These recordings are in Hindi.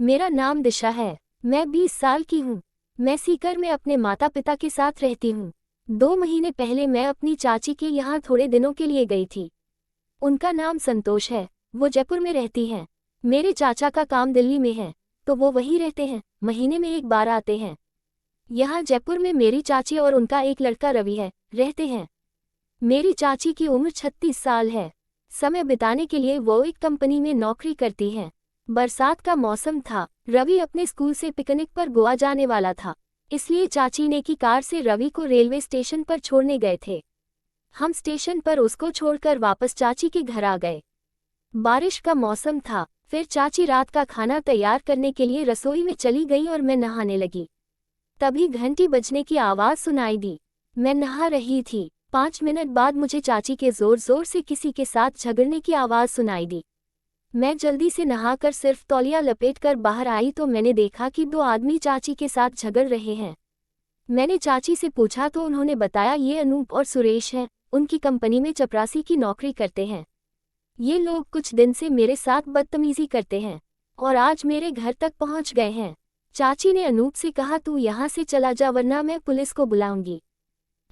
मेरा नाम दिशा है। मैं 20 साल की हूँ। मैं सीकर में अपने माता पिता के साथ रहती हूँ। 2 महीने पहले मैं अपनी चाची के यहाँ थोड़े दिनों के लिए गई थी। उनका नाम संतोष है। वो जयपुर में रहती हैं। मेरे चाचा का काम दिल्ली में है, तो वो वहीं रहते हैं, महीने में 1 बार आते हैं। यहाँ जयपुर में मेरी चाची और उनका एक लड़का रवि है, रहते हैं। मेरी चाची की उम्र 36 साल है। समय बिताने के लिए वो एक कंपनी में नौकरी करती हैं। बरसात का मौसम था। रवि अपने स्कूल से पिकनिक पर गोवा जाने वाला था, इसलिए चाची ने की कार से रवि को रेलवे स्टेशन पर छोड़ने गए थे। हम स्टेशन पर उसको छोड़कर वापस चाची के घर आ गए। बारिश का मौसम था। फिर चाची रात का खाना तैयार करने के लिए रसोई में चली गई और मैं नहाने लगी। तभी घंटी बजने की आवाज़ सुनाई दी। मैं नहा रही थी। 5 मिनट बाद मुझे चाची के जोर जोर से किसी के साथ झगड़ने की आवाज़ सुनाई दी। मैं जल्दी से नहाकर सिर्फ तौलिया लपेटकर बाहर आई तो मैंने देखा कि 2 आदमी चाची के साथ झगड़ रहे हैं। मैंने चाची से पूछा तो उन्होंने बताया ये अनूप और सुरेश हैं, उनकी कंपनी में चपरासी की नौकरी करते हैं। ये लोग कुछ दिन से मेरे साथ बदतमीजी करते हैं और आज मेरे घर तक पहुंच गए हैं। चाची ने अनूप से कहा तू यहाँ से चला जा वरना मैं पुलिस को बुलाऊंगी।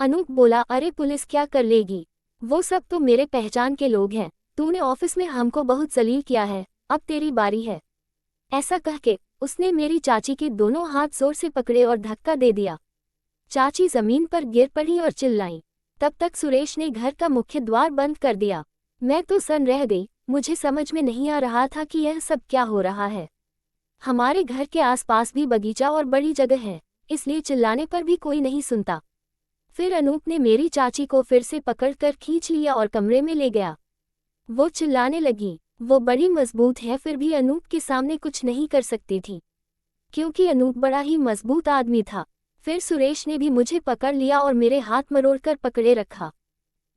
अनूप बोला अरे पुलिस क्या कर लेगी, वो सब तो मेरे पहचान के लोग हैं। तूने ऑफिस में हमको बहुत जलील किया है, अब तेरी बारी है। ऐसा कह के उसने मेरी चाची के दोनों हाथ जोर से पकड़े और धक्का दे दिया। चाची जमीन पर गिर पड़ी और चिल्लाई। तब तक सुरेश ने घर का मुख्य द्वार बंद कर दिया। मैं तो सन्न रह गई। मुझे समझ में नहीं आ रहा था कि यह सब क्या हो रहा है। हमारे घर के आसपास भी बगीचा और बड़ी जगह है, इसलिए चिल्लाने पर भी कोई नहीं सुनता। फिर अनूप ने मेरी चाची को फिर से पकड़कर खींच लिया और कमरे में ले गया। वो चिल्लाने लगी। वो बड़ी मजबूत है, फिर भी अनूप के सामने कुछ नहीं कर सकती थी, क्योंकि अनूप बड़ा ही मजबूत आदमी था। फिर सुरेश ने भी मुझे पकड़ लिया और मेरे हाथ मरोड़कर पकड़े रखा।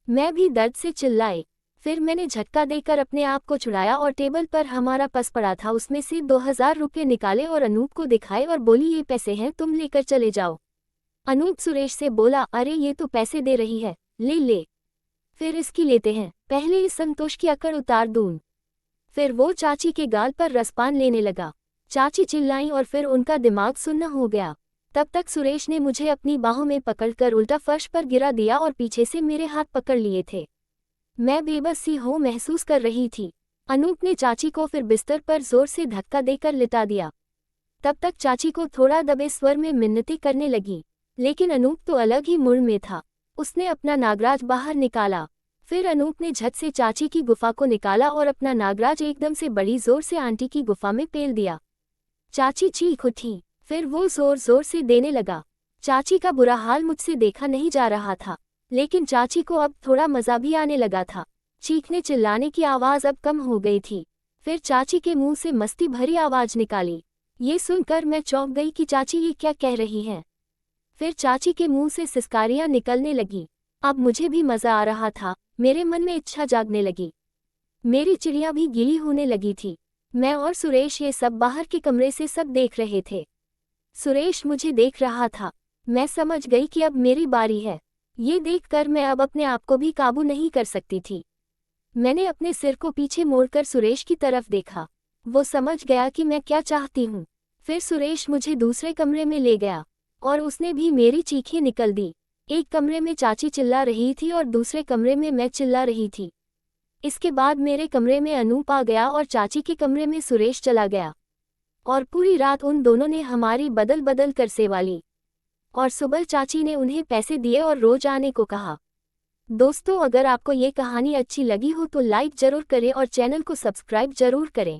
मैं भी दर्द से चिल्लाई। फिर मैंने झटका देकर अपने आप को छुड़ाया और टेबल पर हमारा पर्स पड़ा था, उसमें से 2000 रुपये निकाले और अनूप को दिखाए और बोली ये पैसे हैं, तुम लेकर चले जाओ। अनूप सुरेश से बोला अरे ये तो पैसे दे रही है, ले ले। फिर इसकी लेते हैं, पहले इस संतोष की अकड़ उतार दूं। फिर वो चाची के गाल पर रसपान लेने लगा। चाची चिल्लाई और फिर उनका दिमाग सुन्न हो गया। तब तक सुरेश ने मुझे अपनी बाहों में पकड़कर उल्टा फर्श पर गिरा दिया और पीछे से मेरे हाथ पकड़ लिए थे। मैं बेबस सी हो महसूस कर रही थी। अनूप ने चाची को फिर बिस्तर पर जोर से धक्का देकर लिटा दिया। तब तक चाची को थोड़ा दबे स्वर में मिन्नतें करने लगी, लेकिन अनूप तो अलग ही मूड में था। उसने अपना नागराज बाहर निकाला। फिर अनूप ने झट से चाची की गुफा को निकाला और अपना नागराज एकदम से बड़ी जोर से आंटी की गुफा में पेल दिया। चाची चीख उठी। फिर वो जोर जोर से देने लगा। चाची का बुरा हाल मुझसे देखा नहीं जा रहा था, लेकिन चाची को अब थोड़ा मजा भी आने लगा था। चीखने चिल्लाने की आवाज़ अब कम हो गई थी। फिर चाची के मुंह से मस्ती भरी आवाज़ निकाली। ये सुनकर मैं चौंक गई कि चाची ये क्या कह रही हैं। फिर चाची के मुंह से सिसकारियां निकलने लगी। अब मुझे भी मज़ा आ रहा था। मेरे मन में इच्छा जागने लगी। मेरी चिड़िया भी गीली होने लगी थी। मैं और सुरेश ये सब बाहर के कमरे से सब देख रहे थे। सुरेश मुझे देख रहा था। मैं समझ गई कि अब मेरी बारी है। ये देखकर मैं अब अपने आप को भी काबू नहीं कर सकती थी। मैंने अपने सिर को पीछे मोड़कर सुरेश की तरफ देखा। वो समझ गया कि मैं क्या चाहती हूँ। फिर सुरेश मुझे दूसरे कमरे में ले गया और उसने भी मेरी चीखें निकल दी। एक कमरे में चाची चिल्ला रही थी और दूसरे कमरे में मैं चिल्ला रही थी। इसके बाद मेरे कमरे में अनूप आ गया और चाची के कमरे में सुरेश चला गया और पूरी रात उन दोनों ने हमारी बदल बदल कर सेवा ली और सुबह चाची ने उन्हें पैसे दिए और रोज आने को कहा। दोस्तों, अगर आपको ये कहानी अच्छी लगी हो तो लाइक जरूर करें और चैनल को सब्सक्राइब जरूर करें।